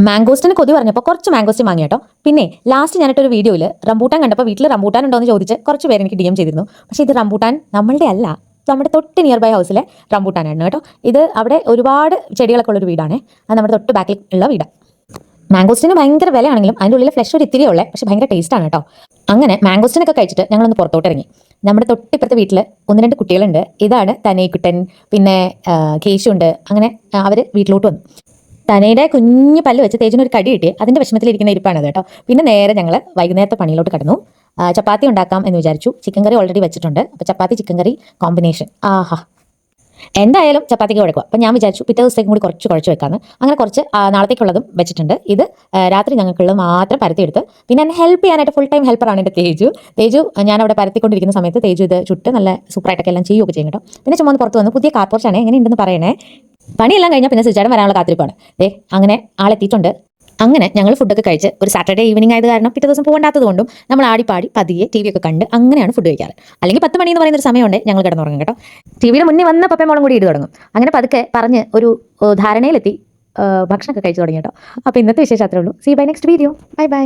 മാംഗോസ്റ്റിന് കൊതി പറഞ്ഞപ്പോൾ കുറച്ച് മാംഗോസ്റ്റിൻ വാങ്ങി കേട്ടോ. പിന്നെ ലാസ്റ്റ് ഞാനിട്ടൊരു വീഡിയോയിൽ റംബൂട്ടാൻ കണ്ടപ്പോൾ വീട്ടിൽ റംബൂട്ടാൻ ഉണ്ടോ എന്ന് ചോദിച്ച് കുറച്ച് പേര് എനിക്ക് DM ചെയ്തിരുന്നു. പക്ഷേ ഇത് റംബൂട്ടാൻ നമ്മളുടെ അല്ല, നമ്മുടെ തൊട്ട് നിയർ ബൈ ഹൗസിലെ റംബൂട്ടാനാണ് കേട്ടോ. ഇത് അവിടെ ഒരുപാട് ചെടികളൊക്കെ ഉള്ളൊരു വീടാണ്. അത് നമ്മുടെ തൊട്ട് ബാക്കിൽ ഉള്ള വീടാണ്. മാംഗോസ്റ്റിന് ഭയങ്കര വിലയാണെങ്കിലും അതിൻ്റെ ഉള്ളിൽ ഫ്ലഷ് ഒരു ഇത്തിരിയേ ഉള്ളേ, പക്ഷേ ഭയങ്കര ടേസ്റ്റാണ് കേട്ടോ. അങ്ങനെ മാംഗോസ്റ്റിനൊക്കെ കഴിച്ചിട്ട് ഞങ്ങളൊന്ന് പുറത്തോട്ട് ഇറങ്ങി. നമ്മുടെ തൊട്ടിപ്പുറത്തെ വീട്ടിൽ 1-2 കുട്ടികളുണ്ട്. ഇതാണ് തനേക്കുട്ടൻ, പിന്നെ കേശുണ്ട്. അങ്ങനെ അവർ വീട്ടിലോട്ട് വന്നു. തനയുടെ കുഞ്ഞു പല്ല് വെച്ച് തേജിനൊരു കടി കിട്ടി. അതിൻ്റെ വിഷമത്തിലിരിക്കുന്ന ഇരിപ്പാണത് കേട്ടോ. പിന്നെ നേരെ ഞങ്ങൾ വൈകുന്നേരത്തെ പണിയിലോട്ട് കടന്നു. ചപ്പാത്തി ഉണ്ടാക്കാം എന്ന് വിചാരിച്ചു. ചിക്കൻ കറി ഓൾറെഡി വെച്ചിട്ടുണ്ട്. അപ്പോൾ ചപ്പാത്തി ചിക്കൻ കറി കോമ്പിനേഷൻ ആഹാ, എന്തായാലും ചപ്പാത്തിക്ക് കുഴക്കുക. അപ്പം ഞാൻ വിചാരിച്ചു പിറ്റേ ദിവസത്തേക്കും കൂടി കുറച്ച് കുഴച്ച് വെക്കാമെന്ന്. അങ്ങനെ കുറച്ച് നാളത്തേക്കുള്ളതും വെച്ചിട്ടുണ്ട്. ഇത് രാത്രി ഞങ്ങൾക്കുള്ളത് മാത്രം പരത്തിയെടുത്ത്, പിന്നെ എന്നെ ഹെൽപ്പ് ചെയ്യാനായിട്ട് ഫുൾ ടൈം ഹെൽപ്പറാണ് എൻ്റെ തേജു. ഞാൻ അവിടെ പരത്തിക്കൊണ്ടിരിക്കുന്ന സമയത്ത് തേജു ഇത് ചുട്ട് നല്ല സൂപ്പറായിട്ടൊക്കെ എല്ലാം ചെയ്യുകയൊക്കെ ചെയ്യും കേട്ടോ. പിന്നെ ചുമ്മാ ഒന്ന് പുറത്ത് വന്ന് പുതിയ കാർ പോർച്ചാണ്, എങ്ങനെയുണ്ടെന്ന് പറയണേ. പണിയെല്ലാം കഴിഞ്ഞാൽ പിന്നെ സിജാടൻ വരാനുള്ള കാത്തിരിപ്പാണ്. അങ്ങനെ ആളെത്തിയിട്ടുണ്ട്. അങ്ങനെ ഞങ്ങൾ ഫുഡൊക്കെ കഴിച്ച് ഒരു സാറ്റർഡേ ഈവനിങ് ആയത് കാരണം പിറ്റേ ദിവസം പോകണ്ടാത്തത് കൊണ്ടും നമ്മൾ ആടിപ്പാടി പതിയെ TV ഒക്കെ കണ്ട് അങ്ങനെയാണ് ഫുഡ് കഴിക്കാറ്. അല്ലെങ്കിൽ 10 മണി എന്ന് പറയുന്ന ഒരു സമയമുണ്ട് ഞങ്ങൾ കിടന്നുറങ്ങും കേട്ടോ. TVയുടെ മുന്നിൽ വന്ന പപ്പയും മോളും കൂടി ഇട്ട് തുടങ്ങും. അങ്ങനെ പതുക്കെ പറഞ്ഞ് ഒരു ധാരണയിലെത്തി ഭക്ഷണമൊക്കെ കഴിച്ചു തുടങ്ങി കേട്ടോ. അപ്പോൾ ഇന്നത്തെ വിശേഷം അത്രേ ഉള്ളൂ. See bye next video. Bye by.